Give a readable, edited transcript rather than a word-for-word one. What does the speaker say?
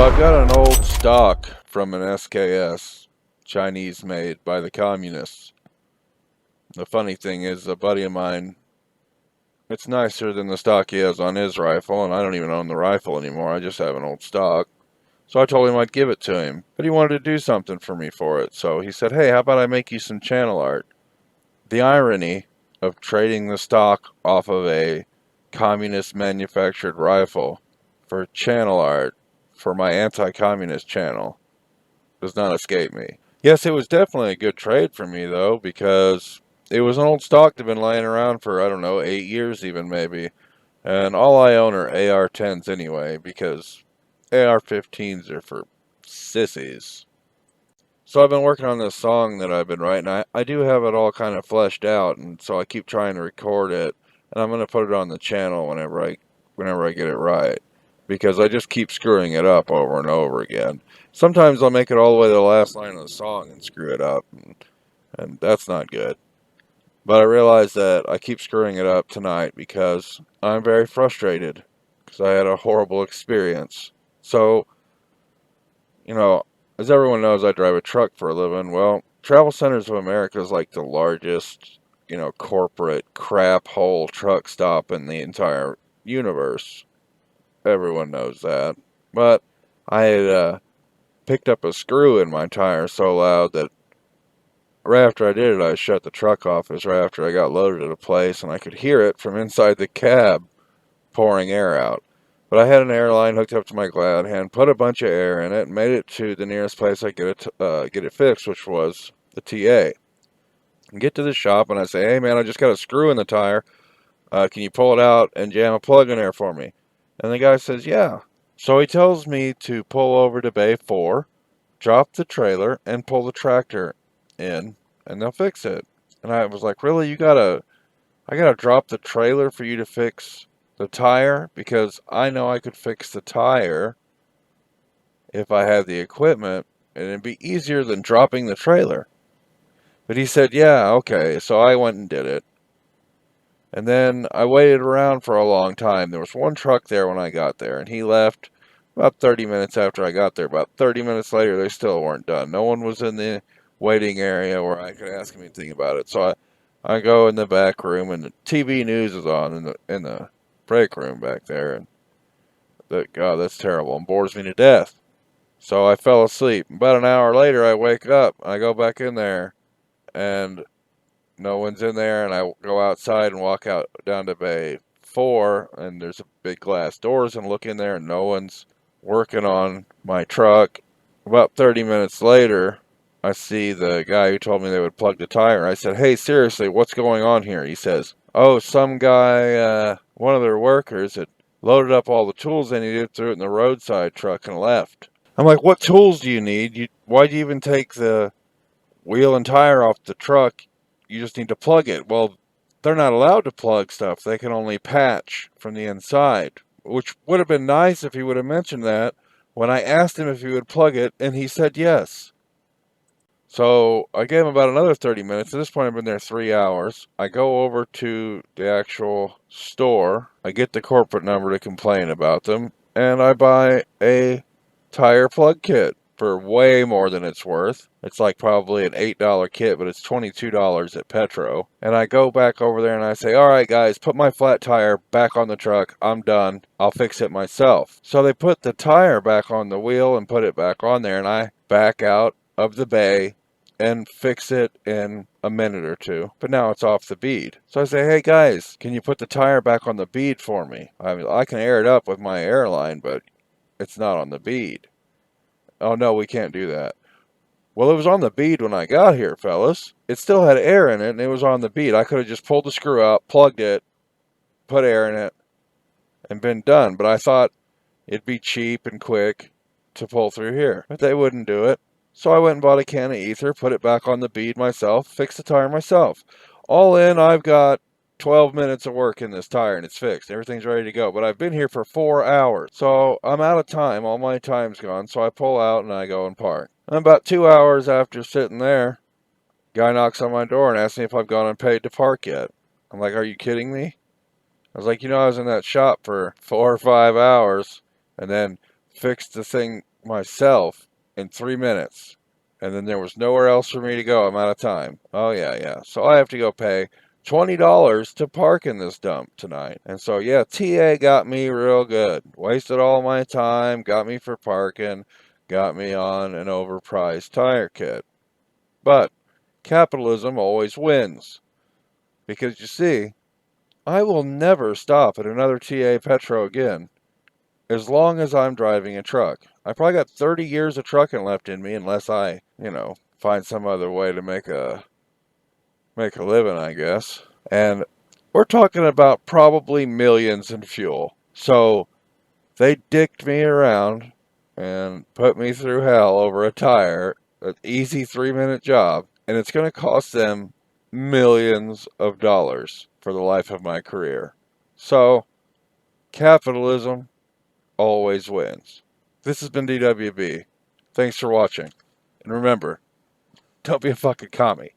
I've got an old stock from an SKS, Chinese made by the communists. The funny thing is, a buddy of mine, it's nicer than the stock he has on his rifle, and I don't even own the rifle anymore. I just have an old stock. So I told him I'd give it to him, but he wanted to do something for me for it. So he said, hey, how about I make you some channel art? The irony of trading the stock off of a communist manufactured rifle for channel art for my anti-communist channel does not escape me. Yes, it was definitely a good trade for me, though, because it was an old stock that had been laying around for, I don't know, 8 years even, maybe. And all I own are AR-10s anyway, because AR-15s are for sissies. So I've been working on this song that I've been writing. I do have it all kind of fleshed out, and so I keep trying to record it, and I'm going to put it on the channel whenever I get it right, because I just keep screwing it up over and over again. Sometimes I'll make it all the way to the last line of the song and screw it up, and that's not good. But I realize that I keep screwing it up tonight because I'm very frustrated because I had a horrible experience. So, you know, as everyone knows, I drive a truck for a living. Well, TravelCenters of America is like the largest, corporate crap hole truck stop in the entire universe. Everyone knows that. But I had picked up a screw in my tire so loud that right after I did it, I shut the truck off. It was right after I got loaded at a place, and I could hear it from inside the cab pouring air out. But I had an air line hooked up to my glad hand, put a bunch of air in it, and made it to the nearest place I could get it fixed, which was the TA. And get to the shop, and I say, hey man, I just got a screw in the tire. Can you pull it out and jam a plug in there for me? And the guy says, yeah. So he tells me to pull over to Bay 4, drop the trailer, and pull the tractor in, and they'll fix it. And I was like, really? I gotta drop the trailer for you to fix the tire? Because I know I could fix the tire if I had the equipment, and it'd be easier than dropping the trailer. But he said, yeah, okay. So I went and did it. And then I waited around for a long time. There was one truck there when I got there, and he left about 30 minutes after I got there. About 30 minutes later, they still weren't done. No one was in the waiting area where I could ask him anything about it. So I go in the back room, and the TV news is on in the break room back there, and God, that's terrible and bores me to death. So I fell asleep. About an hour later, I wake up. I go back in there, and no one's in there, and I go outside and walk out down to Bay 4, and there's a big glass doors, and look in there, and no one's working on my truck. About 30 minutes later, I see the guy who told me they would plug the tire. I said, hey, seriously, what's going on here? He says, oh, some guy, one of their workers had loaded up all the tools they needed, threw it in the roadside truck, and left. I'm like, what tools do you need? Why'd you even take the wheel and tire off the truck? You just need to plug it. Well, they're not allowed to plug stuff. They can only patch from the inside, which would have been nice if he would have mentioned that when I asked him if he would plug it, and he said yes. So I gave him about another 30 minutes. At this point, I've been there 3 hours. I go over to the actual store. I get the corporate number to complain about them, and I buy a tire plug kit for way more than it's worth. It's like probably an $8 kit, but it's $22 at Petro. And I go back over there and I say, all right, guys, put my flat tire back on the truck. I'm done. I'll fix it myself. So they put the tire back on the wheel and put it back on there, and I back out of the bay and fix it in a minute or two. But now it's off the bead. So I say, hey guys, can you put the tire back on the bead for me? I mean, I can air it up with my airline, but it's not on the bead. Oh no, we can't do that. Well, it was on the bead when I got here, fellas. It still had air in it, and it was on the bead. I could have just pulled the screw out, plugged it, put air in it, and been done. But I thought it'd be cheap and quick to pull through here. But they wouldn't do it. So I went and bought a can of ether, put it back on the bead myself, fixed the tire myself. All in, I've got 12 minutes of work in this tire, and it's fixed. Everything's ready to go. But I've been here for 4 hours. So I'm out of time. All my time's gone. So I pull out and I go and park. And about 2 hours after sitting there, guy knocks on my door and asks me if I've gone and paid to park yet. I'm like, are you kidding me? I was like, I was in that shop for 4 or 5 hours and then fixed the thing myself in 3 minutes. And then there was nowhere else for me to go. I'm out of time. Oh, yeah, yeah. So I have to go pay $20 to park in this dump tonight. And so, yeah, TA got me real good. Wasted all my time, got me for parking, got me on an overpriced tire kit. But capitalism always wins. Because you see, I will never stop at another TA Petro again as long as I'm driving a truck. I probably got 30 years of trucking left in me unless I, find some other way to make a living, I guess. And we're talking about probably millions in fuel. So they dicked me around and put me through hell over a tire, an easy 3-minute job, and it's going to cost them millions of dollars for the life of my career. So capitalism always wins. This has been DWB. Thanks for watching. And remember, don't be a fucking commie.